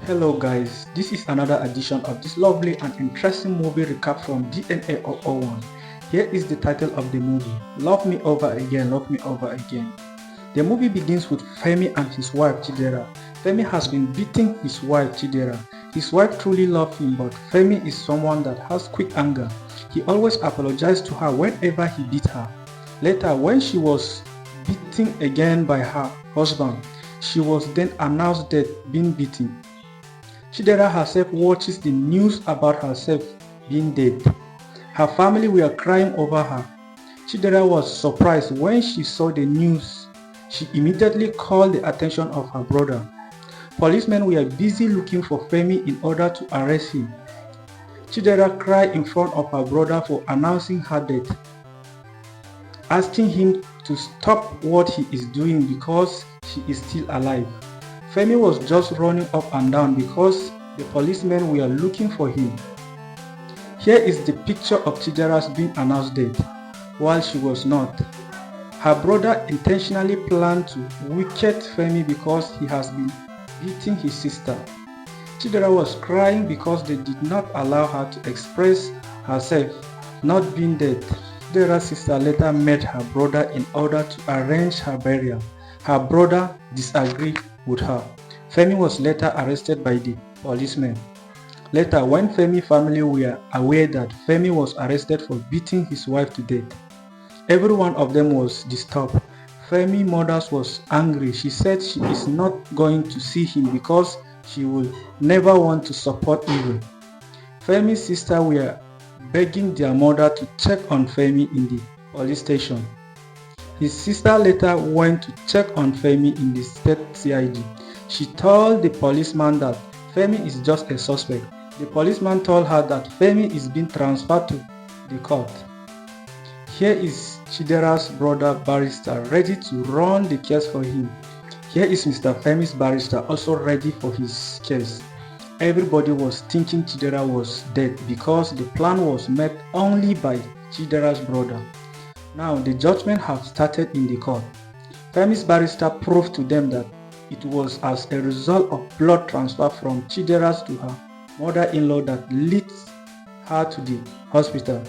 Hello guys, this is another edition of this lovely and interesting movie recap from DNA 001. Here is the title of the movie, Love Me Over Again, Love Me Over Again. The movie begins with Femi and his wife Chidera. Femi has been beating his wife Chidera. His wife truly loves him, but Femi is someone that has quick anger. He always apologized to her whenever he beat her. Later, when she was beaten again by her husband, she was then announced dead, being beaten. Chidera herself watches the news about herself being dead. Her family were crying over her. Chidera was surprised when she saw the news. She immediately called the attention of her brother. Policemen were busy looking for Femi in order to arrest him. Chidera cried in front of her brother for announcing her death, asking him to stop what he is doing because she is still alive. Femi was just running up and down because the policemen were looking for him. Here is the picture of Chidera's being announced dead, while she was not. Her brother intentionally planned to wicked Femi because he has been beating his sister. Chidera was crying because they did not allow her to express herself, not being dead. Chidera's sister later met her brother in order to arrange her burial. Her brother disagreed with her. Femi was later arrested by the policemen. Later, when Femi's family were aware that Femi was arrested for beating his wife to death, every one of them was disturbed. Femi's mother was angry. She said she is not going to see him because she will never want to support evil. Femi's sister were begging their mother to check on Femi in the police station. His sister later went to check on Femi in the state CID. She told the policeman that Femi is just a suspect. The policeman told her that Femi is being transferred to the court. Here is Chidera's brother barrister ready to run the case for him. Here is Mr. Femi's barrister also ready for his case. Everybody was thinking Chidera was dead because the plan was made only by Chidera's brother. Now the judgment have started in the court. Femi's barrister proved to them that it was as a result of blood transfer from Chidera's to her mother-in-law that leads her to the hospital.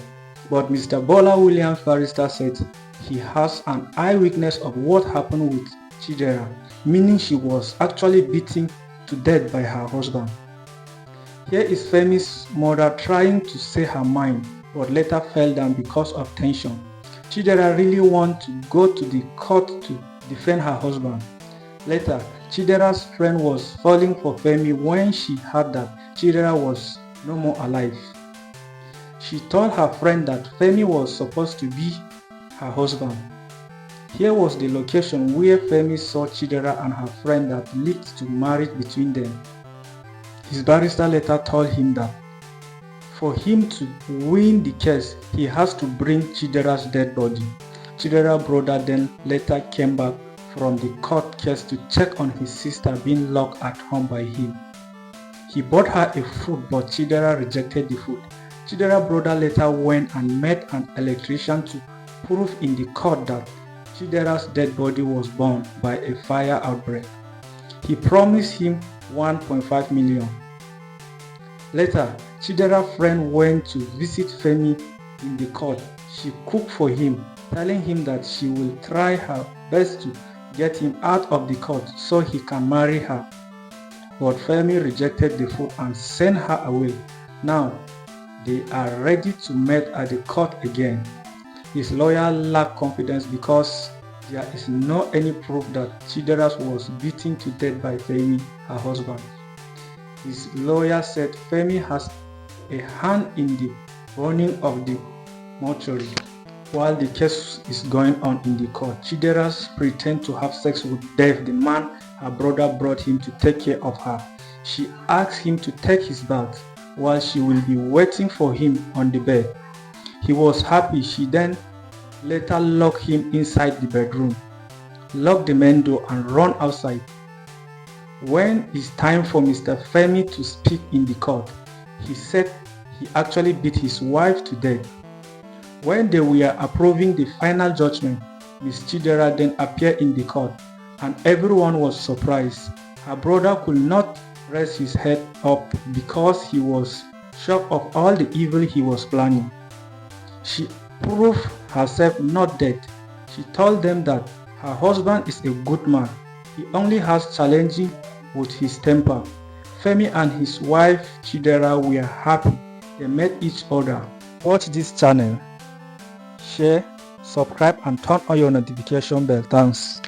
But Mr. Bola Williams barrister said he has an eyewitness of what happened with Chidera, meaning she was actually beaten to death by her husband. Here is Femi's mother trying to say her mind, but later fell down because of tension. Chidera really wanted to go to the court to defend her husband. Later, Chidera's friend was falling for Femi when she heard that Chidera was no more alive. She told her friend that Femi was supposed to be her husband. Here was the location where Femi saw Chidera and her friend that led to marriage between them. His barrister later told him that for him to win the case, he has to bring Chidera's dead body. Chidera's brother then later came back from the court case to check on his sister being locked at home by him. He bought her a food, but Chidera rejected the food. Chidera's brother later went and met an electrician to prove in the court that Chidera's dead body was burned by a fire outbreak. He promised him 1.5 million. Later, Chidera's friend went to visit Femi in the court. She cooked for him, telling him that she will try her best to get him out of the court so he can marry her. But Femi rejected the food and sent her away. Now, they are ready to meet at the court again. His lawyer lacked confidence because there is no any proof that Chidera was beaten to death by Femi, her husband. His lawyer said Femi has a hand in the burning of the mortuary. While the case is going on in the court, Chidera pretended to have sex with Dave, the man her brother brought him to take care of her. She asked him to take his bath while she will be waiting for him on the bed. He was happy. She then later locked him inside the bedroom, locked the main door and ran outside. When it's time for Mr. Femi to speak in the court, he said he actually beat his wife to death. When they were approving the final judgment, Miss Chidera then appeared in the court and everyone was surprised. Her brother could not raised his head up because he was shocked of all the evil he was planning. She proved herself not dead. She told them that her husband is a good man. He only has challenges with his temper. Femi and his wife Chidera were happy. They met each other. Watch this channel, share, subscribe and turn on your notification bell. Thanks.